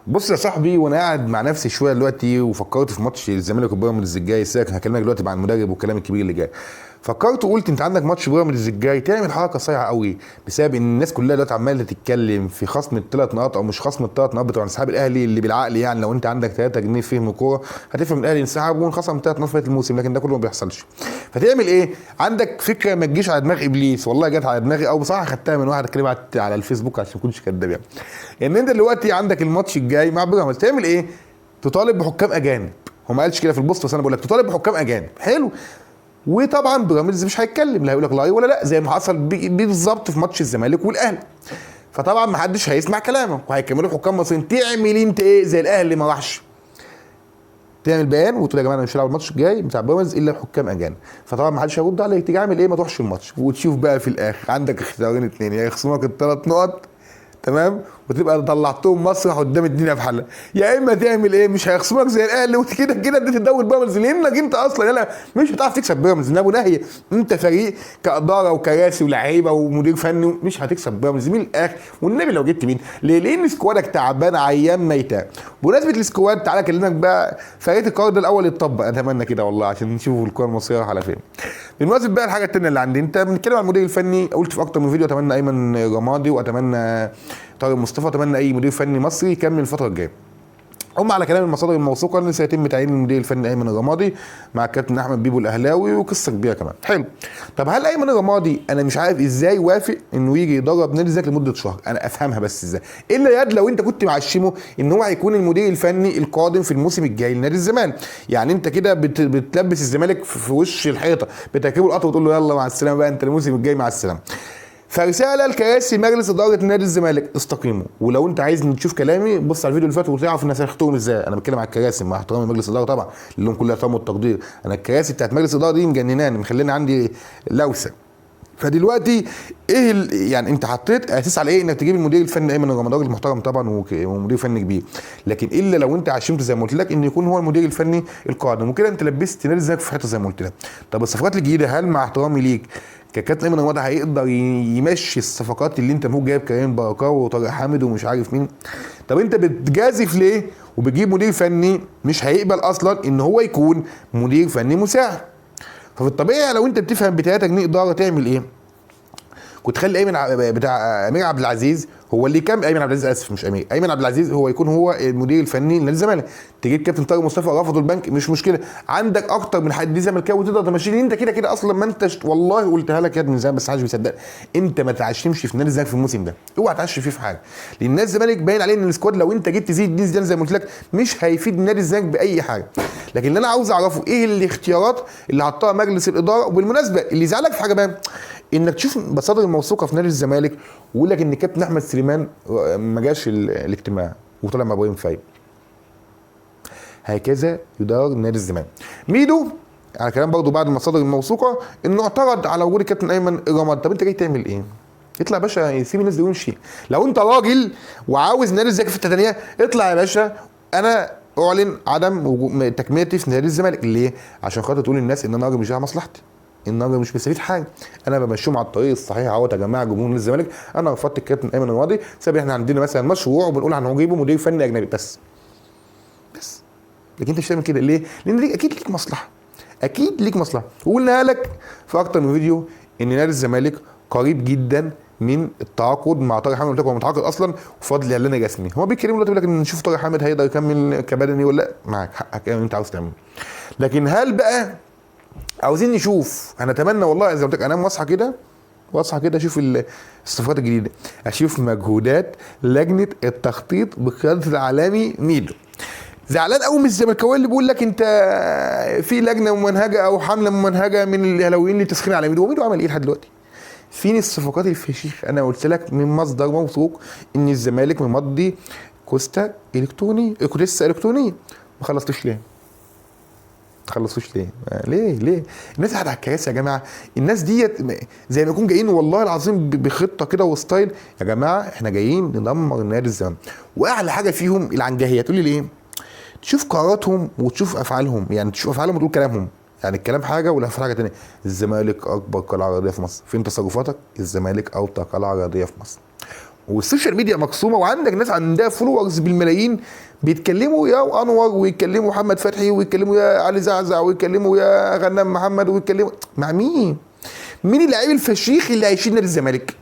بص يا صاحبي، وانا قاعد مع نفسي شويه دلوقتي وفكرت في ماتش الزمالك وبيراميدز الجاي. ساك هكلمك دلوقتي مع المدرب والكلام الكبير اللي جاي. فكرت وقلت انت عندك ماتش بيراميدز الجاي، تعمل حركه صايعه قوي، بسبب ان الناس كلها دلوقتي عماله تتكلم في خصم الثلاث نقاط او مش خصم الثلاث نقاط بتوع انسحاب الاهلي اللي بالعقل. يعني لو انت عندك 3 جنيه فهم كوره هتفهم الاهلي انسحب وانخصم 3 نقاط في الموسم، لكن ده كله ما بيحصلش. فتعمل ايه؟ عندك فكره ما تجيش على دماغ ابليس، والله جت على دماغي، او بصراحه خدتها من واحد كلمه على الفيسبوك عشان ما اكونش كداب يعني. ان انت دلوقتي عندك الماتش الجاي مع بيراميدز، تعمل ايه؟ تطالب بحكام اجانب. هو ما قالش كده في البوست، بس انا بقول لك تطالب بحكام اجانب. حلو. وطبعا بيراميدز مش هيتكلم، لا هيقول لك لا ولا لا، زي ما حصل بالظبط في ماتش الزمالك والاهلي. فطبعا ما حدش هيسمع كلامك وهيكملوا حكام مصريين. تعمل انت ايه زي الاهلي ما راحش؟ تعمل بيان وتقول يا جماعه انا مش هلعب الماتش الجاي بتاع بيراميدز الا بحكام اجانب. فطبعا ما حدش هيرد عليك. تيجي عامل ايه؟ ما تروحش الماتش وتشوف بقى في الاخر عندك اختيارين اتنين: يا يخصمك الثلاث نقط، تمام، وتبقى طلعتهم مسرح قدام الدنيا في حلقه، يا اما تعمل ايه؟ مش هيخصمك زي الاهلي وكده كده اديت الدوري بيراميدز، لانك انت اصلا يلا مش هتعرف تكسب بيراميدز. ابو ناهيه، انت فريق كاداره وكراسي ولاعيبه ومدير فني مش هتكسب بيراميدز من الاخر. والنبي لو جبت مين؟ ليه؟ لان سكوادك تعبان عيان ميته. بمناسبه السكواد، تعالى اكلمك بقى فريق القرار ده الاول يتطبق، اتمنى كده والله عشان نشوف الكوره المصريه على فين. بالمناسبه بقى الحاجه الثانيه اللي عندي، انت بنتكلم عن المدير الفني، قلت في اكتر من فيديو اتمنى ايمن رمادي واتمنى طارق مصطفى، اتمنى اي مدير فني مصري يكمل الفتره الجايه. هم على كلام المصادر الموثوقه ان سيتم تعيين المدير الفني ايمن الرمادي مع الكابتن احمد بيبو الاهلاوي، وقصه كبيره كمان. حلو. طب هل ايمن الرمادي انا مش عارف ازاي وافق انه يجي يدرب نادي الزمالك لمده شهر؟ انا افهمها بس ازاي؟ الا يد لو انت كنت معشمه ان هو هيكون المدير الفني القادم في الموسم الجاي لنادي الزمالك. يعني انت كده بتلبس الزمالك في وش الحيطه، بتركبه القطر وتقول له يلا مع السلامه بقى، انت الموسم الجاي مع السلامه. فرساله لكراسي مجلس اداره نادي الزمالك: استقيموا. ولو انت عايز تشوف كلامي بص على الفيديو اللي فات وتعرف الناس هيختاروا ازاي. انا بتكلم على الكراسي مع احترامي مجلس الاداره طبعا، لهم كل الاحترام والتقدير. انا الكراسي بتاعت مجلس الاداره دي مجنناني، مخليني عندي لوسه. فدلوقتي ايه يعني انت حطيت اساس على ايه انك تجيب المدير الفني ايمن الرمادي؟ راجل محترم طبعا ومدير فني كبير، لكن الا لو انت عشمت زي ما قلت لك ان يكون هو المدير الفني القادم، وكده انت لبست نادي الزمالك في حته زي ما قلت لك. طب الصفقات الجديده، هل مع احترامي ليك كابتن ايمن الرمادي هيقدر يمشي الصفقات اللي انت المفروض جايب كريم بركاوي وطارق حامد ومش عارف مين؟ طب انت بتجازف ليه وبتجيب مدير فني مش هيقبل اصلا ان هو يكون مدير فني مساعد؟ ففي الطبيعي لو انت بتفهم ب 3 جنيه اداره تعمل ايه؟ كنت خلي بتاع امير عبد العزيز هو اللي كان، ايمن عبد العزيز اسف مش امير، ايمن عبد العزيز هو يكون هو المدير الفني لنادي الزمالك. تجيب كابتن طارق مصطفى رفضوا البنك مش مشكله، عندك اكتر من حد زملكاوي تقدر تمشيه. انت كده كده اصلا ما انتش، والله قلتها لك يا من زمان بس محدش بيصدق. انت ما تعشمش في نادي الزمالك في الموسم ده، اوعى تعشم فيه في حاجه، لان نادي الزمالك باين عليه ان السكواد لو انت جيت تزيد دي زي ما قلت لك مش هيفيد نادي الزمالك باي حاجه. لكن اللي انا عاوز اعرفه ايه الاختيارات اللي حطها مجلس الاداره. وبالمناسبه اللي يزعلك في حاجه بقى، انك تشوف مصادر الموثوقه في نادي الزمالك ويقول لك ان كابتن احمد سليمان ما جاش الاجتماع وطلع مع ابراهيم فايق. هكذا يدار نادي الزمالك. ميدو على كلام برضه بعد المصادر الموثوقه انه اعترض على وجود الكابتن ايمن الرمادي. طب انت جاي تعمل ايه؟ اطلع يا باشا، سيب الناس دي وامشي. لو انت راجل وعاوز نادي الزمالك في التدنيه اطلع يا باشا. انا اعلن عدم تكملتي في نادي الزمالك. ليه؟ عشان خاطر تقول للناس ان انا راجل مش على مصلحتي، النهارده مش مستفيد حاجه، انا بمشيهم على الطريق الصحيح اهوت يا جماعه جمهور الزمالك. انا رفضت الكابتن ايمن الرمادي بسبب احنا عندنا مثلا مشروع وبنقول هنجيبه مدير فني اجنبي بس. لكن انت مش تعمل كده ليه؟ لان دي اكيد ليك مصلحه، اكيد ليك مصلحه. وقلنا لك في اكتر من فيديو ان نادي الزمالك قريب جدا من التعاقد مع طارق حامد. قلت لك هو متعاقد اصلا وفاضل اعلان رسمي. هو بيتكلموا دلوقتي بيقول لك ان نشوف طارق حامد هيقدر يكمل كبدني ولا لا. معاك حقك انت عاوز تعمل، لكن هل بقى عاوزين نشوف؟ انا اتمنى والله زي ما قلت لك، انام واصحى كده اشوف الصفقات الجديده، اشوف مجهودات لجنه التخطيط بقياده الاعلامي ميدو. زعلان قوي من الزملكاويه اللي بيقول لك انت في لجنه ممنهجه او حمله ممنهجه من الاهلاويين للتسخين على ميدو. وميدو عمل ايه لحد دلوقتي؟ فين الصفقات الفشيخ؟ انا قلت لك من مصدر موثوق ان الزمالك ممضي كوستا الكتروني، كوستا الكترونيه. ما خلصتوش ليه؟ تخلصوش ليه؟ ليه؟ الناس قاعده على الكراسي يا جماعه. الناس ديت زي ما يكون جايين والله العظيم بخطه كده وستايل. يا جماعه احنا جايين ندمر نادي الزمالك. واعلى حاجه فيهم العنجهيه. تقول لي ليه؟ تشوف قراراتهم وتشوف افعالهم، يعني تشوف افعالهم وتقول كلامهم. يعني الكلام حاجه والافعال حاجه ثانيه. الزمالك اكبر قلعه رياضيه في مصر، فين تصرفاتك؟ الزمالك اوطى قلعه رياضيه في مصر. والسوشيال ميديا مقسومه، وعندك ناس عندها فولورز بالملايين بيتكلموا يا انور، ويتكلموا محمد فتحي، ويتكلموا يا علي زعزع، ويتكلموا يا غنام محمد، ويتكلموا مع مين؟ مين اللاعب الفشيخ اللي هيشيل نادي الزمالك؟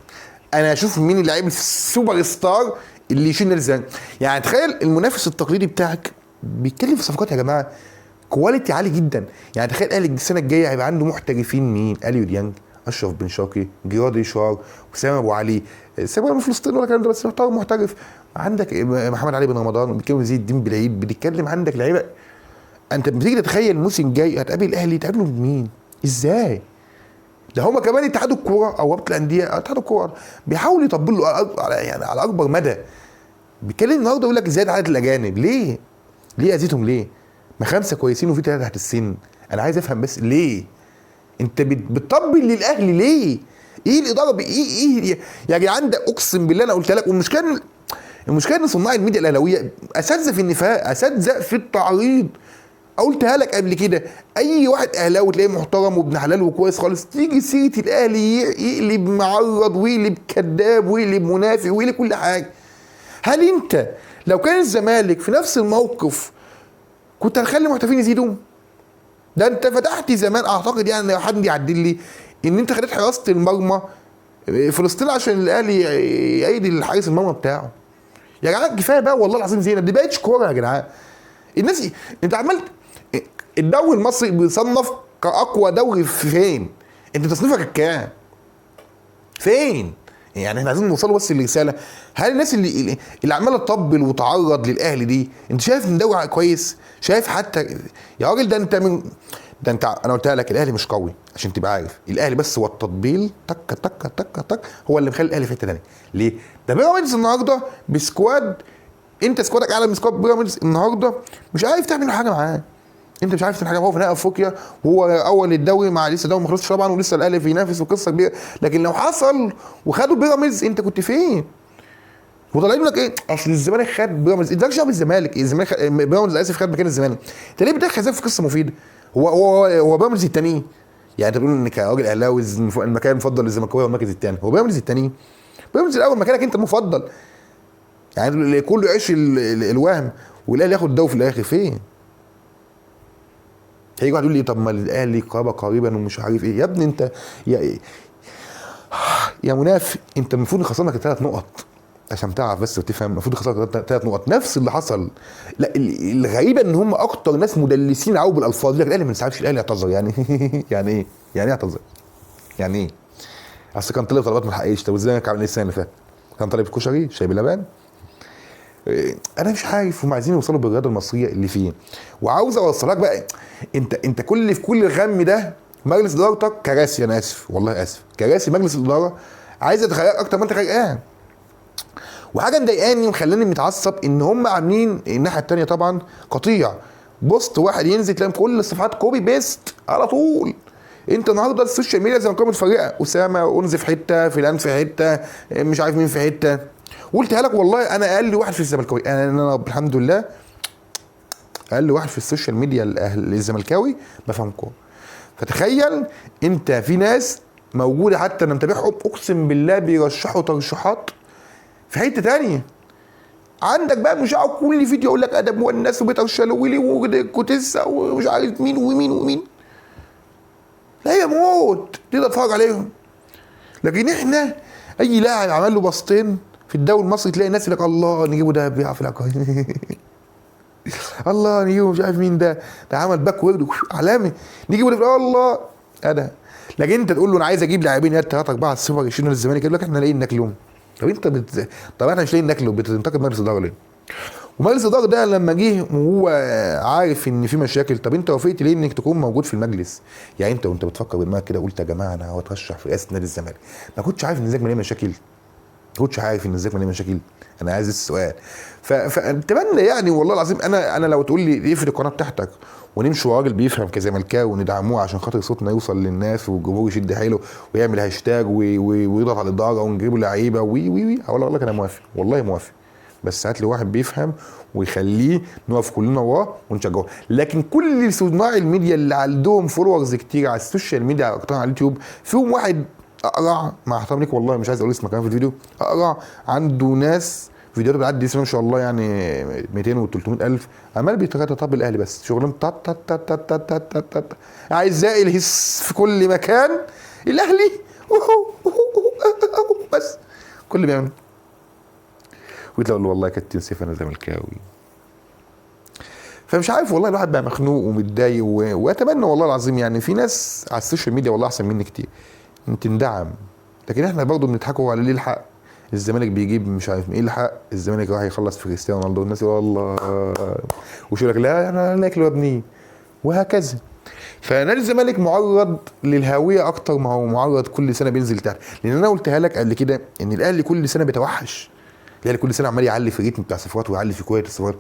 انا اشوف مين اللاعب السوبر ستار اللي يشيل نادي الزمالك. يعني تخيل المنافس التقليدي بتاعك بيتكلم في صفقات يا جماعه كواليتي عالي جدا. يعني تخيل الاهلي السنه الجايه هيبقى عنده محترفين مين؟ اليو ديانج، اشرف بن شرقي، جيراد اشار، وسام ابو علي، سيبها من فلسطين ولا كلام ده، بس محترف. عندك محمد علي بن رمضان، بيتكلم زي الدين بالعيد، بتتكلم عندك لعيبه. انت بتيجي تتخيل الموسم الجاي هتقابل الاهلي، تقابله بمين؟ ازاي؟ ده هما كمان اتحاد الكوره او رابطه الانديه، اتحاد الكوره بيحاول يطبل له على اكبر مدى. بيتكلم النهارده يقول لك زياده عدد الاجانب، ليه؟ ليه اذيتهم ليه؟ ما 5 كويسين وفي 3 تحت السن. انا عايز افهم بس ليه؟ انت بتطبل للاهلي ليه؟ ايه الاداره ايه يا جدعان؟ ده اقسم بالله انا قلت لك. والمشكله ان صناع الميديا الاهلاويه اساتذه في النفاق، اساتذه في التعريض. قلتها لك قبل كده، اي واحد اهلاوي تلاقيه محترم وابن حلال وكويس خالص، تيجي سيره الاهلي يقلب معرض ويقلب كذاب ويقلب منافق ويقلب كل حاجه. هل انت لو كان الزمالك في نفس الموقف كنت هتخلي المحترفين يزيدوا؟ ده انت فتحت زمان، اعتقد يعني لو حد يعدل لي ان انت خليت حراسه المرمى فلسطين عشان الاهلي يأيد الحارس المرمى بتاعه. يا جدعان كفايه بقى والله العظيم زينه، دي بقتش كوره يا جدعان. الناس انت عملت الدوري المصري بيصنف كاقوى دوري فين؟ انت تصنيفك الكام؟ فين؟ يعني احنا عايزين نوصل بس الرساله. هل الناس اللي عماله تطبل وتعرض للاهلي دي، انت شايف ان دوري كويس؟ شايف حتى يا راجل ده انت انا قلتها لك الاهلي مش قوي عشان تبقى عارف. الاهلي بس هو التطبيل تك تك تك تك هو اللي مخلي الاهلي في حته ثانيه. ليه؟ ده بيراميدز النهارده بسكواد، انت سكوادك اعلى من سكواد بيراميدز النهارده، مش عارف تعمل حاجه معاه. انت مش عارف تعمل حاجه. هو في نهائي افريقيا وهو اول الدوري، مع لسه الدوري ما خلصش طبعا، ولسه الاهلي بينافس وقصه كبيره. لكن لو حصل وخدوا بيراميدز انت كنت فين؟ وطالعين لك ايه؟ اصل الزمالك خد بيراميدز. انت مالكش دعوه بالزمالك، الزمالك بيراميدز اسف خد مكان الزمالك. انت ليه بتدخل في قصه مفيده؟ هو بيراميدز الثاني. يعني انت بتقول ان كراجل اهلاوي المكان المفضل للزملكاويه هو المركز الثاني، هو بيراميدز الثاني. بيراميدز الاول، مكانك انت المفضل. يعني كله يعيش الوهم والاهلي ياخد الدوري في الاخر. فين؟ هيجي واحد يقول لي طب ما الاهلي قريبا ومش عارف ايه. يا ابني انت يا منافق، انت المفروض خسرنا 3 نقط عشان تعرف بس وتفهم. المفروض خسرنا 3 نقط نفس اللي حصل. لا الغريبه ان هم اكتر ناس مدلسين عقب بالالفاظ. يقول لك الاهلي ما ينسحبش، الاهلي يعتذر. يعني يعني ايه؟ يعني ايه اعتذر؟ يعني ايه؟ اصل كان طلب طلبات ما حققش. طب ازاي عامل ايه السنه اللي فاتت؟ كان طالب كشري شاي بلبن. انا مش عارف هم عايزين يوصلوا بالرياضه المصريه اللي فيه. وعاوز اوصلك بقى، انت في كل الغم ده مجلس ادارتك كراسي. انا اسف والله اسف، كراسي مجلس الاداره عايزه تخليك اكتر ما انت خلقان. وحاجه مضايقاني ومخلاني متعصب ان هم عاملين الناحيه الثانيه طبعا قطيع بوست واحد ينزل تلاقي كل الصفحات كوبي بيست على طول. انت النهارده السوشيال ميديا زي ما كانت متفرقه، اسامه انزل في حته، فلان في حته، مش عارف مين في حته. قلتها لك والله، انا اقل واحد في الزملكاوي، انا الحمد لله اقل واحد في السوشيال ميديا الزملكاوي بفهم كوره. فتخيل انت في ناس موجوده حتى انا متابعهم اقسم بالله بيرشحوا ترشيحات في حته تانية. عندك بقى مش عارف كل فيديو يقول لك ادب والناس وبيتر شلويلي وكوتيسا ومش عارف مين ومين ومين. لا يموت تقدر تتفرج عليهم. لكن احنا اي لاعب عمل له بسطين في الدوري المصري تلاقي الناس يقول لك الله نجيبه ده بيعرف يلعب الله نجيبه مش عارف مين ده عمل باك وورد علامي نجيبه ده الله ده. لكن انت تقول له انا عايز اجيب لاعبين 3 4 سوبر يشيلوا الزمالك يقول لك احنا لاقيين ناكلهم. طب انت طب احنا مش لاقيين ناكله بتنتقد مجلس الاداره ليه؟ ومجلس الاداره ده لما جه وهو عارف ان في مشاكل، طب انت وافقت ليه انك تكون موجود في المجلس؟ يعني انت وانت بتفكر بدماغك كده قلت يا جماعه انا هترشح في رئاسه نادي الزمالك، ما كنتش عارف ان الزمالك مليان مشاكل؟ ما كنتش عارف ان الزمالك مليان مشاكل؟ انا عايز السؤال. فاتمنى يعني والله العظيم انا لو تقول لي اقفل القناه بتاعتك ونمشي وراجل بيفهم كزملكاوي وندعموه عشان خاطر صوتنا يوصل للناس والجمهور يشد حيله ويعمل هاشتاج ويضغط على الاداره ونجيبوا لعيبه وي اقول لك انا موافق والله موافق، بس هات لي واحد بيفهم ويخليه نقف كلنا وراه ونشجعه. لكن كل صناع الميديا اللي عندهم فولورز كتير على السوشيال ميديا اكتر على اليوتيوب فيهم واحد اقرع مع احترامي ليك والله مش عايز اقول اسمك كمان في الفيديو، اقرع عنده ناس فيديوهاته بتعدي اسمه ما شاء الله يعني 200 و 300 الف، عمال بيتخطى الاهلي بس شغلهم تات تات تات تات تات تات تات تات، اعزائي الهس في كل مكان الاهلي بس كل اللي بيعمل. وقلت له والله كابتن سيف انا زملكاوي. فمش عارف والله الواحد بقى مخنوق ومتضايق واتمنى والله العظيم يعني في ناس على السوشيال ميديا والله احسن مني كتير تندعم، لكن احنا برضه بنضحكوا على ليه الحق الزمالك بيجيب مش عارف ايه الحق الزمالك راح يخلص في كريستيانو رونالدو، الناس يقول الله وشو لك لا انا ناكل وابنيه وهكذا. فنادي الزمالك معرض للهاويه اكتر ما هو معرض كل سنه بينزل تحت، لان انا قلتها لك قبل كده ان الاهلي كل سنه بيتوحش، الاهلي كل سنه عمال يعلي في الريتم بتاع الصفارات ويعلي في كواليتي الصفارات.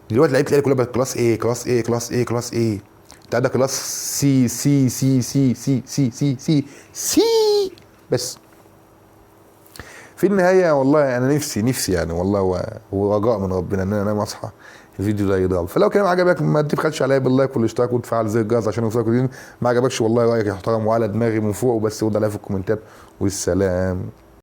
دلوقتي لعيبه الاهلي كلها بقت كلاس ايه كلاس ايه كلاس ايه كلاس ايه، انت عندك كلاس سي سي سي سي سي سي سي سي سي بس. في النهايه والله انا نفسي يعني والله ورجاء من ربنا ان انا اصحى الفيديو ده يضرب. فلو كان عجبك ما تبخلش عليا باللايك والاشتراك وتفعل زر الجرس عشان يوصلك الفيديو. ما عجبكش والله رايك يحترم وعلى دماغي من فوق وبس، رد عليا في الكومنتات والسلام.